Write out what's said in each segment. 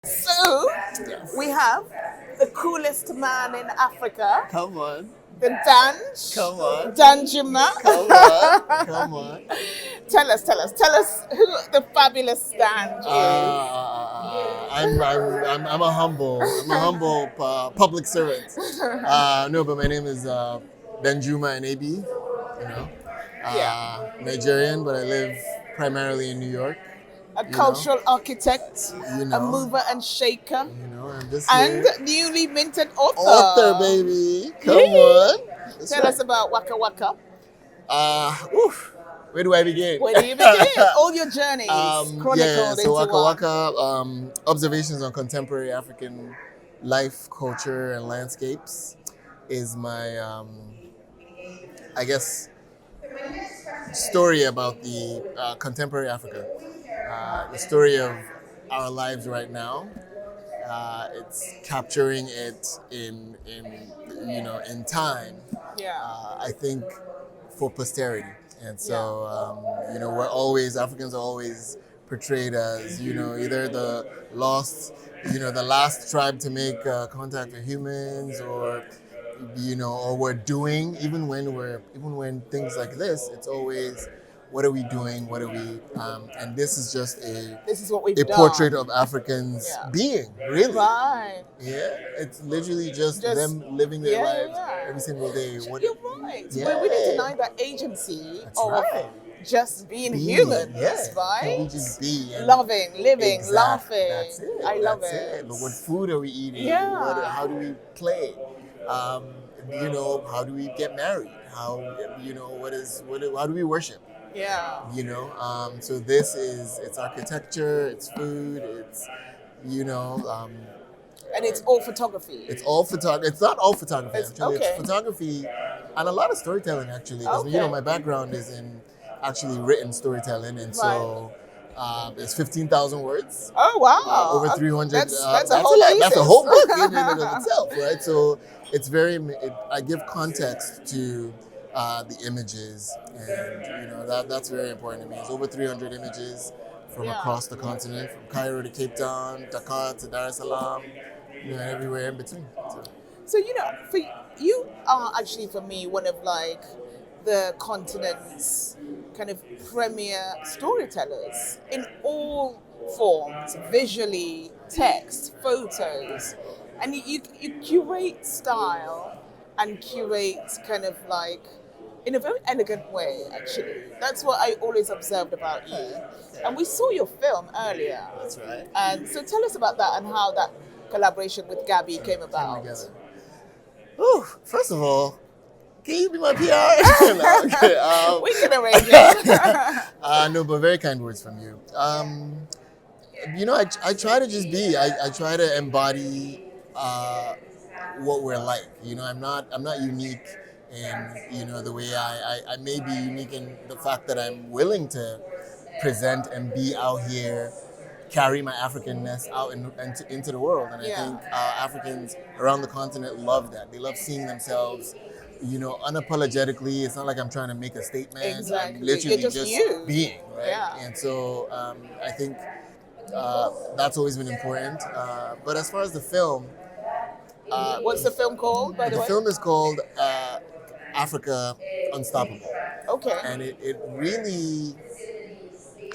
So Yes. we have the coolest man in Africa, Come on. the Danj, Come on. Danjuma. Come on. Come on. Tell us who the fabulous Danj is. I'm a humble public servant. No, but my name is Danjuma Enebi. You know, Yeah, Nigerian, but I live primarily in New York. a You know, cultural architect, you a know, mover and shaker, I'm just and here. newly minted Author, author. baby. Come Yee! on. That's Tell right. us about Waka Waka. Oof. Where do I begin? Where do you begin? All your journeys Yeah, chronicled so into Waka one. Waka, observations on contemporary African life, culture, and landscapes is my, I guess, story about the contemporary Africa, the story of our lives right now. It's capturing it in time. Yeah. I think for posterity, and Yeah. so we're always Africans are always portrayed as either the lost, the last tribe to make contact with humans, or we're doing even when things like this, it's always what are we doing? What are we? And this is just This is what we've a done. portrait of Africans Yeah. being, really. Right. Yeah, it's literally just Just them living their yeah, lives yeah. every single day. You're right. Yeah, We need to deny that agency that's of right. just being Be, humans, yeah. Can we right? just be and Loving, living, exactly. laughing. That's it. I love That's it. it. What food are we eating? Yeah. How do we play? Um, how do we get married? How do we worship? Yeah. So it's architecture, it's food, it's you know, um, And it's all photography. it's all photography. It's not all photography It's actually. It's okay. photography and a lot of storytelling actually. Because Okay. my background is in actually written storytelling, and Right. so it's 15,000 words. Oh wow. Over 300. That's a That's a whole lot. That's a whole book in thesis. and of itself, right? So I give context to the images, and that's very important to me. It's over 300 images from Yeah. across the continent, from Cairo to Cape Town, Dakar to Dar es Salaam, and everywhere in between. So, So for you are actually for me one of like the continent's kind of premier storytellers in all forms, visually, text, photos, and you curate style and curate kind of like in a very elegant way. Actually, that's what I always observed about you. And we saw your film earlier. that's right. And so tell us about that and how that collaboration with GABI came Came about. together. Ooh, first of all, can you be my PR? No, okay, We can arrange it. no, but very kind words from you. I try to just be. I try to embody what we're like. I'm not unique in the way I may be unique in the fact that I'm willing to present and be out here, carry my Africanness out into the world. And I Yeah. think Africans around the continent love that. They love seeing themselves, unapologetically. It's not like I'm trying to make a statement. Exactly. I'm literally You're just you. being, right? Yeah. And so I think that's always been important. But as far as the film, What's the film called, by the the way? film is called Africa Unstoppable. Okay. And it really,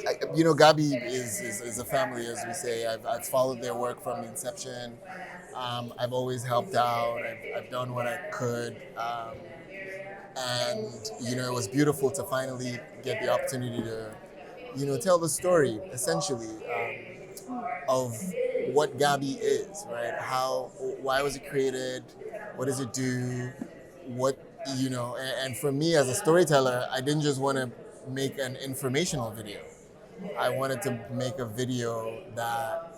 GABI is a family, as we say. I've followed their work from the inception. I've always helped out. I've done what I could. And, it was beautiful to finally get the opportunity to, tell the story, essentially, of what GABI is, right? Why was it created? What does it do? And for me as a storyteller, I didn't just want to make an informational video. I wanted to make a video that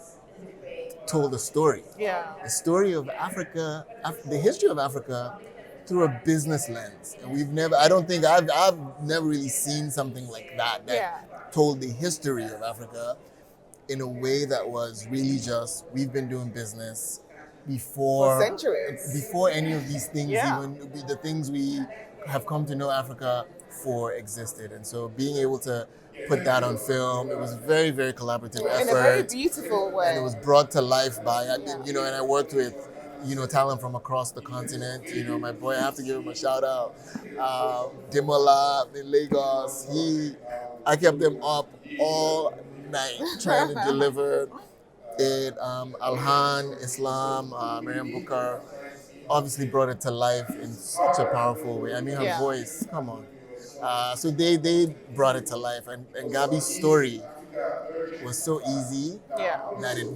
told a story. Yeah. The story of Africa, the history of Africa through a business lens. And I don't think I've never really seen something like that Yeah. told the history of Africa in a way that was really just, we've been doing business For centuries. before any of these things, Yeah. even the things we have come to know Africa for existed. And so being able to put that on film. It was a very, very collaborative In a very effort, beautiful and way. it was brought to life by, Yeah. you know, and I worked with, you know, talent from across the continent. You know, my boy, I have to give him a shout out. Dimola in Lagos, I kept him up all night trying to deliver it. Alhan, Islam, Miriam Bukar obviously brought it to life in such a powerful way. I mean, her Yeah. voice, come on. So they brought it to life, and Gabi's story was so easy Yeah. that it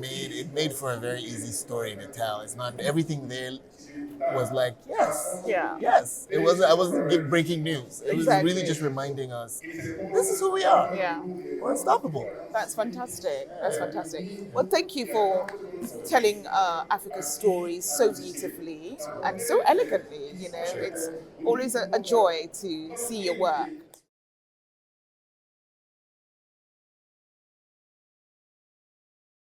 made for a very easy story to tell. It's not everything there was like yes, Yeah. yes. It wasn't. I wasn't breaking news. It was really Exactly. just reminding us, this is who we are. Yeah. We're unstoppable. That's fantastic. That's fantastic. Well, thank you for telling Africa's stories so beautifully and so elegantly. You know, it's always a joy to see your work.